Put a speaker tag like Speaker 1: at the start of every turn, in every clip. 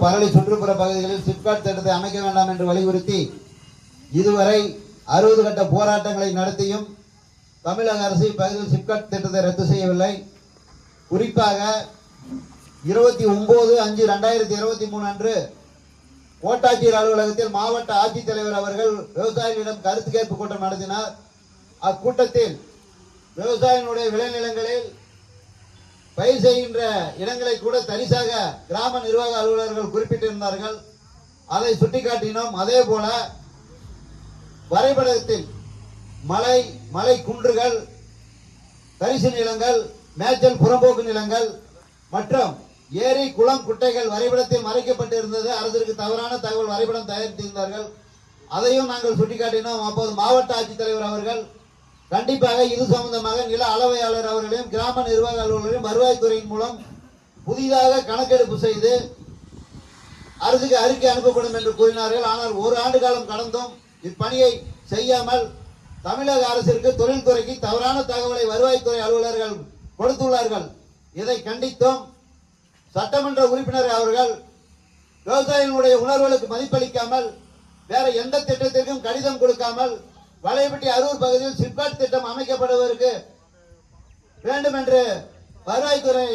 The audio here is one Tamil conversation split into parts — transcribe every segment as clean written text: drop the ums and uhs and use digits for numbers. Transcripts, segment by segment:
Speaker 1: பரளி சுற்றுப்புற பகுதிகளில் சிப்காட் திட்டத்தை அமைக்க வேண்டாம் என்று வலியுறுத்தி இதுவரை 60 கட்ட போராட்டங்களை நடத்தியும் தமிழக அரசு இப்பகுதியில் சிப்காட் திட்டத்தை ரத்து செய்யவில்லை. குறிப்பாக 29/5/2023 அன்று கோட்டாட்சியர் அலுவலகத்தில் மாவட்ட ஆட்சித்தலைவர் அவர்கள் விவசாயிகளிடம் கருத்து கேட்பு கூட்டம் நடத்தினார். அக்கூட்டத்தில் விவசாயிகளுடைய விளைநிலங்களில் பயிர் செய்கின்ற இடங்களை கூட தரிசாக கிராம நிர்வாக அலுவலர்கள் குறிப்பிட்டிருந்தார்கள். அதை சுட்டிக்காட்டினோம். அதே போல வரைபடத்தில் மலை குன்றுகள், தரிசு நிலங்கள், மேய்ச்சல் புறம்போக்கு நிலங்கள் மற்றும் ஏரி குளம் குட்டைகள் வரைபடத்தில் மறைக்கப்பட்டு இருந்தது. அரசிற்கு தவறான தகவல் வரைபடம் தயாரித்திருந்தார்கள். அதையும் நாங்கள் சுட்டிக்காட்டினோம். அப்போது மாவட்ட ஆட்சித்தலைவர் அவர்கள் கண்டிப்பாக இது சம்பந்தமாக நில அளவையாளர் அவர்களையும் கிராம நிர்வாக அலுவலர்களையும் வருவாய்த்துறையின் மூலம் புதிதாக கணக்கெடுப்பு செய்து அரசுக்கு அறிக்கை அனுப்பப்படும் என்று கூறினார்கள். ஆனால் ஒரு ஆண்டு காலம் கடந்தும் இப்பணியை செய்யாமல் தமிழக அரசிற்கு தொழில்துறைக்கு தவறான தகவலை வருவாய்த்துறை அலுவலர்கள் கொடுத்துள்ளார்கள். இதை கண்டித்தும் சட்டமன்ற உறுப்பினர் அவர்கள் விவசாயிகளுடைய உணர்வுகளுக்கு மதிப்பளிக்காமல் வேற எந்த திட்டத்திற்கும் கடிதம் கொடுக்காமல் வலையப்பட்டி அரூர் பகுதியில் சிப்காட் திட்டம் அமைக்கப்படுவதற்கு வேண்டும் என்று வருவாய்த்துறை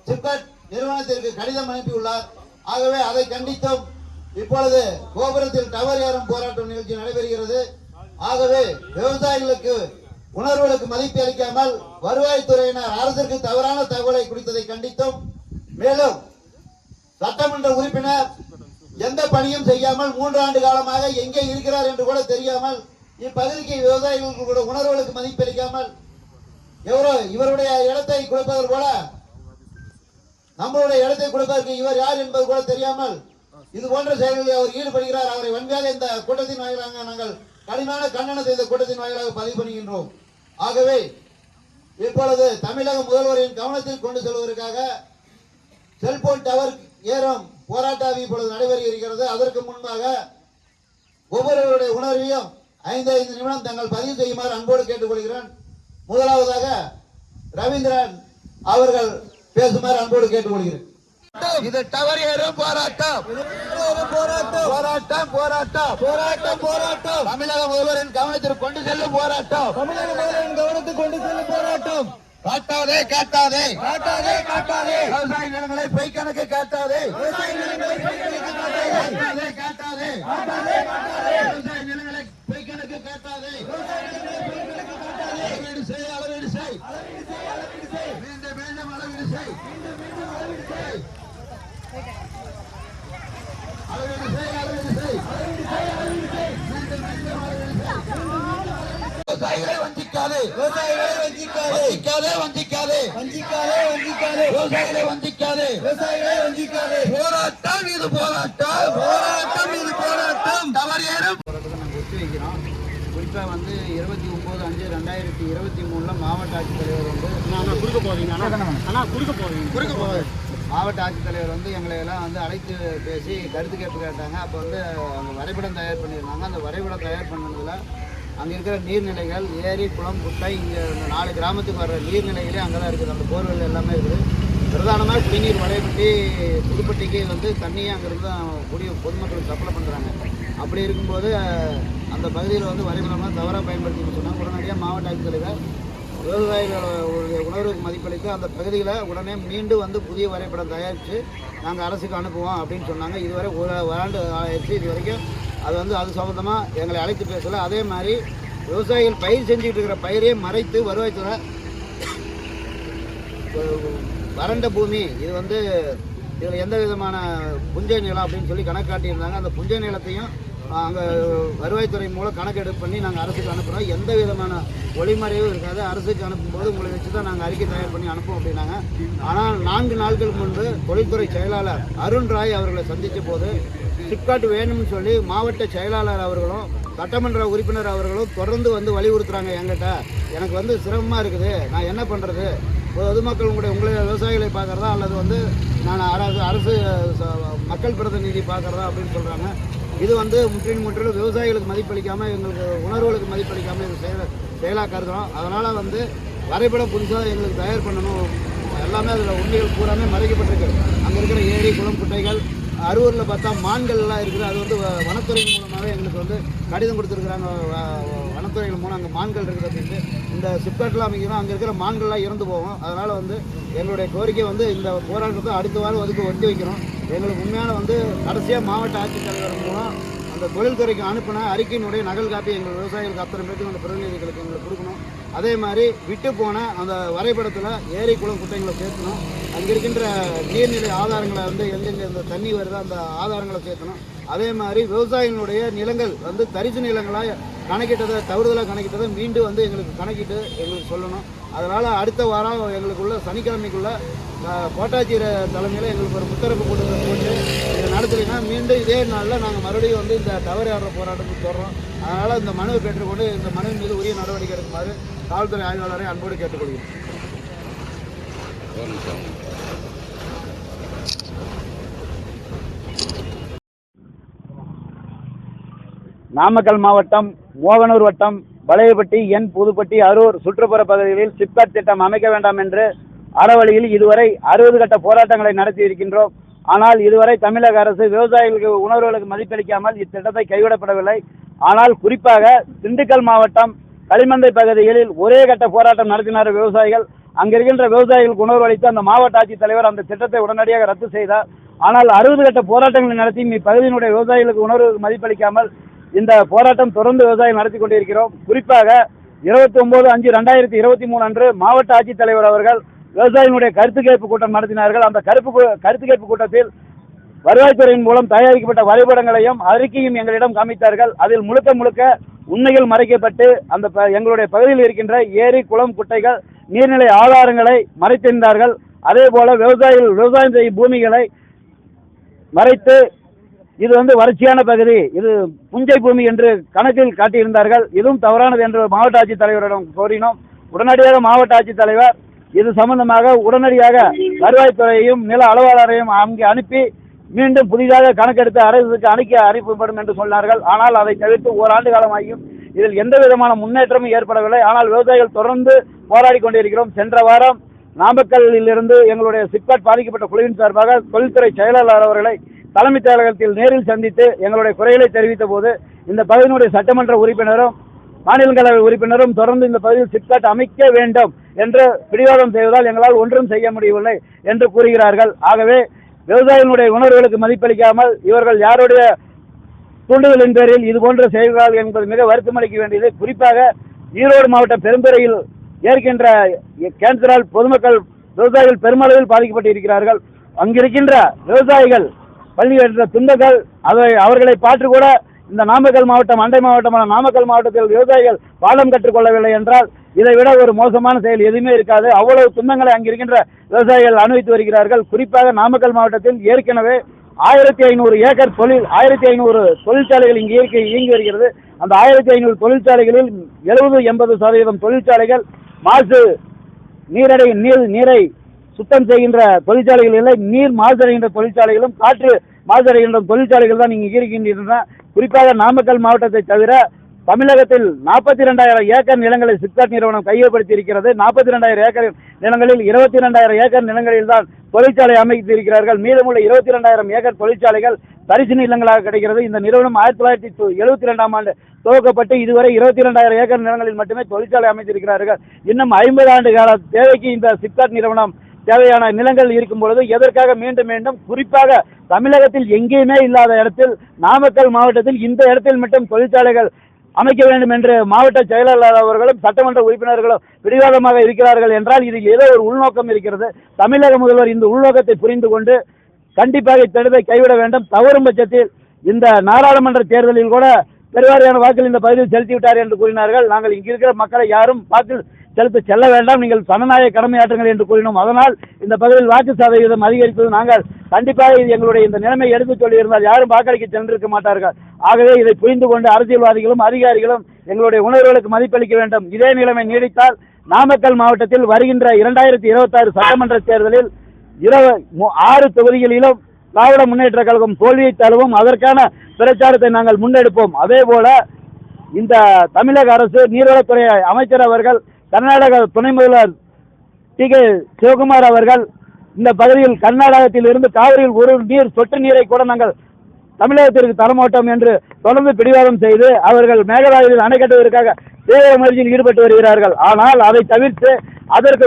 Speaker 1: சிப்காட் நிறுவனத்திற்கு கடிதம் அனுப்பியுள்ளார். ஆகவே அதை கண்டித்தும் இப்பொழுது கோபுரத்தில் டவர் ஏறும் போராட்டம் நிகழ்ச்சி நடைபெறுகிறது. ஆகவே விவசாயிகளுக்கு உணர்வுகளுக்கு மதிப்பு அளிக்காமல் வருவாய்த்துறையினர் அரசிற்கு தவறான தகவலை குறித்ததை கண்டித்தும், மேலும் சட்டமன்ற உறுப்பினர் எந்த பணியும் செய்யாமல் 3 ஆண்டு காலமாக எங்கே இருக்கிறார் என்று கூட தெரியாமல் இப்பகுதிக்கு விவசாயிகளுக்கு கூட உணர்வுகளுக்கு மதிப்பளிக்காமல் இவருடைய இடத்தை கொடுப்பதற்கு போல நம்மளுடைய இடத்தை கொடுப்பதற்கு இவர் யார் என்பது கூட தெரியாமல் இது போன்ற செயல்களில் அவர் ஈடுபடுகிறார். அவரை வன்மையாக இந்த கூட்டத்தின் வாயிலாக நாங்கள் கடுமையான கண்டனத்தை இந்த கூட்டத்தின் வாயிலாக பதிவு பண்ணுகின்றோம். ஆகவே இப்பொழுது தமிழக முதல்வரின் கவனத்தில் கொண்டு செல்வதற்காக செல்போன் டவர் ஏறும் போராட்டம் இப்பொழுது நடைபெறுகிறது. அதற்கு முன்பாக ஒவ்வொருவருடைய உணர்வையும் 5 நிமிடம் தங்கள் பதிவு செய்யுமாறு அன்போடு கேட்டுக்கொள்கிறேன். முதலாவதாக ரவீந்திரன் அவர்கள் பேசுமாறு அன்போடு கேட்டுக்கொள்கிறேன். இது டவர் ஏறும் போராட்டம், போராட்டம், போராட்டம், போராட்டம், போராட்டம். தமிழக முதல்வரின் கவனத்திற்கு கொண்டு செல்லும் போராட்டம், தமிழக முதல்வரின் கவனத்துக்கு கொண்டு செல்லும் போராட்டம். காட்டாதே, காட்டாதே, காட்டாதே, காட்டாதே. விவசாய நிலங்களை பொய் கணக்கு காட்டாதே, விவசாய நிலங்களை பொய் கணக்கு காட்டாதே, காட்டாதே, காட்டாதே, காட்டாதே. விவசாய நிலங்களை பொய் கணக்கு காட்டாதே, விவசாய நிலங்களை பொய் கணக்கு காட்டாதே. அளவீடு செய், அளவீடு செய், அளவீடு செய், அளவீடு செய். மீண்டும் மீண்டும் அளவீடு செய், மீண்டும் மீண்டும் அளவீடு செய். அளவீடு செய், அளவீடு செய், அளவீடு செய், அளவீடு செய். மீண்டும் மீண்டும் அளவீடு செய். விவசாயிகளை வஞ்சிக்காதே, விவசாயிகளை வஞ்சிக்காதே, வஞ்சிக்காதே, வஞ்சிக்காதே, வஞ்சிக்காதே, வஞ்சிக்காதே. விவசாயிகளை வஞ்சிக்காதே, விவசாயிகளை வஞ்சிக்காதே. போராட்டம் இது போராட்டம், போராட்டம் இது போராட்டம். டவர் ஏறும் போராட்டத்தை நாங்கள் ஒத்தி வைக்கிறோம். குறிப்பாக 29/5/2023 மாவட்ட ஆட்சித்தலைவர் குறுக்க போவீங்க மாவட்ட ஆட்சித்தலைவர் எங்களை எல்லாம் அழைத்து பேசி கருத்து கேட்பு கேட்டாங்க. அப்போ அவங்க வரைபடம் தயார் பண்ணியிருந்தாங்க. அந்த வரைபடம் தயார் பண்ணதில் அங்கே இருக்கிற நீர்நிலைகள், ஏரி, குளம், குட்டை, இங்கே 4 கிராமத்துக்கு வர்ற நீர்நிலைகளே அங்கே தான் இருக்குது. அந்த போர்வெல் எல்லாமே இருக்குது. பிரதானமாக குடிநீர் வலைப்பட்டி புதுப்பட்டிக்கு தண்ணியை அங்கேருந்து பொதுமக்களுக்கு சப்ளை பண்ணுறாங்க. அப்படி இருக்கும்போது அந்த பகுதியில் வரைபடம்லாம் தவறாக பயன்படுத்தின்னு சொன்னாங்க. உடனடியாக மாவட்ட ஆட்சித்தலைவர் விவசாயிகளுடைய உணர்வுக்கு மதிப்பளித்து அந்த பகுதியில் உடனே மீண்டும் புதிய வரைபடம் தயாரித்து நாங்கள் அரசுக்கு அனுப்புவோம் அப்படின்னு சொன்னாங்க. இதுவரை ஒரு ஆண்டு ஆயிடுச்சு. இது வரைக்கும் அது சம்பந்தமாக எங்களை அழைத்து பேசலை. அதே மாதிரி விவசாயிகள் பயிர் செஞ்சுக்கிட்டு இருக்கிற பயிரையே மறைத்து வருவாய்த்துறை வறண்ட பூமி இது இதில் எந்த விதமான புஞ்சை நிலம் அப்படின்னு சொல்லி கணக்கு காட்டியிருந்தாங்க. அந்த புஞ்சை நிலத்தையும் அங்கே வருவாய்த்துறை மூலம் கணக்கெடுப்பு பண்ணி நாங்கள் அரசுக்கு அனுப்புகிறோம். எந்த விதமான ஒளிமறைவும் இருக்காது. அரசுக்கு அனுப்பும்போது உங்களை வச்சு தான் நாங்கள் அறிக்கை தயார் பண்ணி அனுப்புவோம் அப்படின்னாங்க. ஆனால் 4 நாட்கள் முன்பு தொழில்துறை செயலாளர் அருண் ராய் அவர்களை சந்தித்த போது சிப்காட் வேணும்னு சொல்லி மாவட்ட செயலாளர் அவர்களும் சட்டமன்ற உறுப்பினர் அவர்களும் தொடர்ந்து வலியுறுத்துறாங்க. என்கிட்ட எனக்கு சிரமமாக இருக்குது, நான் என்ன பண்ணுறது, பொதுமக்கள் உங்களை விவசாயிகளை பார்க்குறதா அல்லது நான் அரசு மக்கள் பிரதிநிதி பார்க்குறதா அப்படின்னு சொல்கிறாங்க. இது முற்றிலும் விவசாயிகளுக்கு மதிப்பளிக்காமல், எங்களுக்கு உணர்வுகளுக்கு மதிப்பளிக்காமல் இது செயலாக கருதுகிறோம். அதனால் வரைபடம் புதுசாக எங்களுக்கு தயார் பண்ணணும். எல்லாமே அதில் உண்மைகள் பூராமே மறைக்கப்பட்டிருக்கு. அங்கே இருக்கிற ஏரி, குளம், குட்டைகள்,
Speaker 2: அரூரில் பார்த்தா மான்கள்லாம் இருக்குது. அது வந்து வனத்துறையின் மூலமாக எங்களுக்கு வந்து கடிதம் கொடுத்துருக்குறாங்க. வனத்துறைகள் மூலம் அங்கே மான்கள் இருக்குது அப்படின்ட்டு. இந்த சிப்காட்லாம் அமைக்கணும், அங்கே இருக்கிற மான்கள்லாம் இறந்து போகும். அதனால் வந்து எங்களுடைய கோரிக்கை வந்து இந்த போராட்டத்தை அடுத்த வாரம் ஒட்டி வைக்கிறோம். எங்களுக்கு உண்மையான வந்து கடைசியாக மாவட்ட ஆட்சித்தலைவர் மூலம் அந்த தொழில்துறைக்கு அனுப்பின அறிக்கையினுடைய நகல் காப்பி எங்கள் விவசாயிகளுக்கு அத்தனை பேருக்கு அந்த பிரதிநிதிகளுக்கு எங்களுக்கு கொடுக்கணும். அதே மாதிரி விட்டு போன அந்த வரைபடத்தில் ஏரி குளம் குட்டைகளை சேர்க்கணும். அங்கே இருக்கின்ற நீர்நிலை ஆதாரங்களை வந்து எங்கெங்கே இந்த தண்ணி வருதோ அந்த ஆதாரங்களை சேர்க்கணும். அதே மாதிரி விவசாயிகளுடைய நிலங்கள் வந்து தரிசு நிலங்களாக கணக்கிட்டதை தவறுதலாக கணக்கிட்டதை மீண்டும் வந்து எங்களுக்கு கணக்கிட்டு எங்களுக்கு சொல்லணும். அதனால் அடுத்த வாரம் எங்களுக்குள்ள சனிக்கிழமைக்குள்ள கோட்டாட்சியர் தலைமையில் எங்களுக்கு ஒரு முத்தரப்பு கூட்டத்தை போட்டு இதை நடத்தலைன்னா மீண்டும் இதே நாளில் நாங்கள் மறுபடியும் வந்து இந்த தவறு ஆடுற போராட்டத்துக்கு தொடர்றோம். அதனால் இந்த மனுவை பெற்றுக்கொண்டு இந்த மனுவின் மீது உரிய நடவடிக்கை எடுக்குமாறு காவல்துறை ஆய்வாளரை அன்போடு கேட்டுக்கொள்கிறோம்.
Speaker 3: நாமக்கல் மாவட்டம் மோகனூர் வட்டம் வளையப்பட்டி என் புதுப்பட்டி அரூர் சுற்றுப்புற பகுதிகளில் சிப்காட் திட்டம் அமைக்க வேண்டாம் என்று அறவழியில் இதுவரை 60 கட்ட போராட்டங்களை நடத்தி இருக்கின்றோம். ஆனால் இதுவரை தமிழக அரசு விவசாயிகளுக்கு உணர்வுகளுக்கு மதிப்பளிக்காமல் இத்திட்டத்தை கைவிடப்படவில்லை. ஆனால் குறிப்பாக திண்டுக்கல் மாவட்டம் களிமந்தை பகுதிகளில் ஒரே கட்ட போராட்டம் நடத்தினார் விவசாயிகள். அங்கிருக்கின்ற விவசாயிகளுக்கு உணர்வு அளித்து அந்த மாவட்ட ஆட்சித்தலைவர் அந்த திட்டத்தை உடனடியாக ரத்து செய்தார். ஆனால் 60 கட்ட போராட்டங்களை நடத்தி இப்பகுதியினுடைய விவசாயிகளுக்கு உணர்வு மதிப்பளிக்காமல் இந்த போராட்டம் தொடர்ந்து விவசாயம் நடத்தி கொண்டிருக்கிறோம். குறிப்பாக 29/5/2023 அன்று மாவட்ட ஆட்சித்தலைவர் அவர்கள் விவசாயிகளுடைய கருத்து கேட்பு கூட்டம் நடத்தினார்கள். அந்த கருத்து கேட்பு கூட்டத்தில் வருவாய்த்துறையின் மூலம் தயாரிக்கப்பட்ட வரைபடங்களையும் அறிக்கையும் எங்களிடம் காமித்தார்கள். அதில் முழுக்க உண்மைகள் மறைக்கப்பட்டு அந்த எங்களுடைய பகுதியில் இருக்கின்ற ஏரி குளம் குட்டைகள் நீர்நிலை ஆதாரங்களை மறைத்திருந்தார்கள். அதே போல விவசாயம் செய்யும் பூமிகளை மறைத்து இது வந்து வறட்சியான பகுதி, இது புஞ்சை பூமி என்று கணக்கில் காட்டியிருந்தார்கள். இதுவும் தவறானது என்று மாவட்ட ஆட்சித்தலைவரிடம் கோரினோம். உடனடியாக மாவட்ட ஆட்சித்தலைவர் இது சம்பந்தமாக உடனடியாக வருவாய்த்துறையையும் நில அளவாளரையும் அங்கே அனுப்பி மீண்டும் புதிதாக கணக்கெடுத்து அரசுக்கு அனுப்பப்படும் என்று சொன்னார்கள். ஆனால் அதை தவிர்த்து ஓராண்டு காலமாகியும் இதில் எந்த விதமான முன்னேற்றமும் ஏற்படவில்லை. ஆனால் விவசாயிகள் தொடர்ந்து போராடி கொண்டிருக்கிறோம். சென்ற வாரம் நாமக்கல்லில் இருந்து எங்களுடைய சிப்காட் பாதிக்கப்பட்ட குழுவின் சார்பாக தொழில்துறை செயலாளர் அவர்களை தலைமை செயலகத்தில் நேரில் சந்தித்து எங்களுடைய குறைகளை தெரிவித்த போது இந்த பகுதியினுடைய சட்டமன்ற உறுப்பினரும் மாநிலங்களவை உறுப்பினரும் தொடர்ந்து இந்த பகுதியில் சிப்காட் அமைக்க வேண்டும் என்று பிடிவாதம் செய்வதால் எங்களால் ஒன்றும் செய்ய முடியவில்லை என்று கூறுகிறார்கள். ஆகவே விவசாயிகளுடைய உணர்வுகளுக்கு மதிப்பளிக்காமல் இவர்கள் யாருடைய தூண்டுதலின் பேரில் இதுபோன்ற செய்கிறார்கள் என்பது மிக வருத்தம் அளிக்க வேண்டியது. குறிப்பாக ஈரோடு மாவட்டம் பெருந்துறையில் ஏற்கின்ற கேன்சரால் பொதுமக்கள் விவசாயிகள் பெருமளவில் பாதிக்கப்பட்டு இருக்கிறார்கள். அங்கிருக்கின்ற விவசாயிகள் பள்ளியிட்ட துன்பங்கள் அவர்களை பார்த்து கூட இந்த நாமக்கல் மாவட்டம் அண்டை மாவட்டமான நாமக்கல் மாவட்டத்தில் விவசாயிகள் பாடம் கற்றுக்கொள்ளவில்லை என்றால் இதை விட ஒரு மோசமான செயல் எதுவுமே இருக்காது. அவ்வளவு துன்பங்களை அங்கிருக்கின்ற விவசாயிகள் அனுபவித்து வருகிறார்கள். குறிப்பாக நாமக்கல் மாவட்டத்தில் ஏற்கனவே 1500 ஏக்கர் 1500 தொழிற்சாலைகள் இங்கு இயங்கி வருகிறது. அந்த 1500 தொழிற்சாலைகளில் 70-80% தொழிற்சாலைகள் மாசு நீரை சுத்தம் செய்கின்ற தொழிற்சாலைகள் இல்லை, நீர் மாசடைகின்ற தொழிற்சாலைகளும் காற்று மாசடைகின்ற தொழிற்சாலைகள் தான் இங்கு இருக்கின்றன. குறிப்பாக நாமக்கல் மாவட்டத்தை தவிர தமிழகத்தில் 42,000 ஏக்கர் நிலங்களை சிப்காட் நிறுவனம் கையகப்படுத்தி இருக்கிறது. 42,000 ஏக்கர் நிலங்களில் 22,000 ஏக்கர் நிலங்களில் தான் தொழிற்சாலை அமைத்து இருக்கிறார்கள். மீதமுள்ள 22,000 ஏக்கர் தொழிற்சாலைகள் தரிசு நிலங்களாக கிடைக்கிறது. இந்த நிறுவனம் 1972ஆம் ஆண்டு துவக்கப்பட்டு இதுவரை 22,000 ஏக்கர் நிலங்களில் மட்டுமே தொழிற்சாலை அமைத்திருக்கிறார்கள். இன்னும் 50 ஆண்டு கால தேவைக்கு இந்த சிப்காட் நிறுவனம் தேவையான நிலங்கள் இருக்கும் பொழுது எதற்காக மீண்டும் குறிப்பாக தமிழகத்தில் எங்கேயுமே இல்லாத இடத்தில் நாமக்கல் மாவட்டத்தில் இந்த இடத்தில் மட்டும் தொழிற்சாலைகள் அமைக்க வேண்டும் என்று மாவட்ட செயலாளர் அவர்களும் சட்டமன்ற உறுப்பினர்களும் பிடிவாதமாக இருக்கிறார்கள் என்றால் இதில் ஏதோ ஒரு உள்நோக்கம் இருக்கிறது. தமிழக முதல்வர் இந்த உள்நோக்கத்தை புரிந்து கொண்டு கண்டிப்பாக இத்திட்டத்தை கைவிட வேண்டும். தவறும் பட்சத்தில் இந்த நாடாளுமன்ற தேர்தலில் கூட பெருவாரியான வாக்கில் இந்த பகுதியில் செலுத்திவிட்டார் என்று கூறினார்கள். நாங்கள் இங்கு இருக்கிற மக்களை யாரும் வாக்கு செல்ல வேண்டாம், நீங்கள் சனநாயக கடமையாற்றுங்கள் என்று கூறினோம். அதனால் இந்த பகுதியில் வாக்கு சதவீதம் அதிகரித்தது. நாங்கள் கண்டிப்பாக இது எங்களுடைய இந்த நிலைமை எடுத்துச் சொல்லியிருந்தால் யாரும் வாக்களிக்க சென்றிருக்க மாட்டார்கள். ஆகவே இதை புரிந்து கொண்டு அரசியல்வாதிகளும் அதிகாரிகளும் எங்களுடைய உணர்வுகளுக்கு மதிப்பளிக்க வேண்டும். இதே நிலைமை நீடித்தால் நாமக்கல் மாவட்டத்தில் வருகின்ற 2026 சட்டமன்ற தேர்தலில் 6 தொகுதிகளிலும் திராவிட முன்னேற்ற கழகம் தோல்வியை தழுவும். அதற்கான பிரச்சாரத்தை நாங்கள் முன்னெடுப்போம். அதே போல இந்த தமிழக அரசு நீர்வளத்துறை அமைச்சர் அவர்கள் கர்நாடக துணை முதல்வர் டி.கே. சிவகுமார் அவர்கள் இந்த பகுதியில் கர்நாடகத்தில் இருந்து காவிரியில் ஒரு சொட்டு நீரை கூட நாங்கள் தமிழகத்திற்கு தரமாட்டோம் என்று தொடர்ந்து பிடிவாதம் செய்து அவர்கள் மேகதாதுவில் அணை கட்டுவதற்காக தீவிர முயற்சியில் ஈடுபட்டு வருகிறார்கள். ஆனால் அதை தவிர்த்து அதற்கு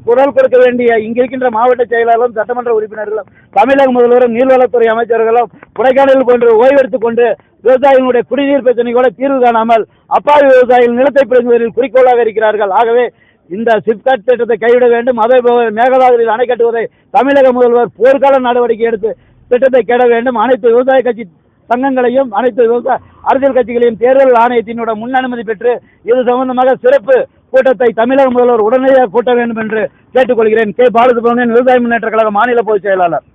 Speaker 3: குரல் கொடுக்க வேண்டிய இங்கு இருக்கின்ற மாவட்ட செயலாளரும் சட்டமன்ற உறுப்பினர்களும் தமிழக முதல்வரும் நீர்வளத்துறை அமைச்சர்களும் கொடைக்கானல் போன்று ஓய்வெடுத்துக் கொண்டு விவசாயிகளுடைய குடிநீர் பிரச்சனை கூட தீர்வு காணாமல் அப்பாவி விவசாயிகள் நிலத்தை பிடுங்குவதில் குறிக்கோளாக இருக்கிறார்கள். ஆகவே இந்த சிப்காட் திட்டத்தை கைவிட வேண்டும். அதே போல மேகதாதுவில் அணை கட்டுவதை தமிழக முதல்வர் போர்க்கால நடவடிக்கை எடுத்து திட்டத்தை கெட வேண்டும். அனைத்து விவசாய கட்சி சங்கங்களையும் அனைத்து விவசாய அரசியல் கட்சிகளையும் தேர்தல் ஆணையத்தினோட முன் அனுமதி பெற்று இது சம்பந்தமாக சிறப்பு கூட்டத்தை தமிழக முதல்வர் உடனடியாக கூட்ட வேண்டும் என்று கேட்டுக்கொள்கிறேன். கே. பாலசுப்ரமணியன், விவசாய முன்னேற்ற கழக மாநில பொதுச் செயலாளர்.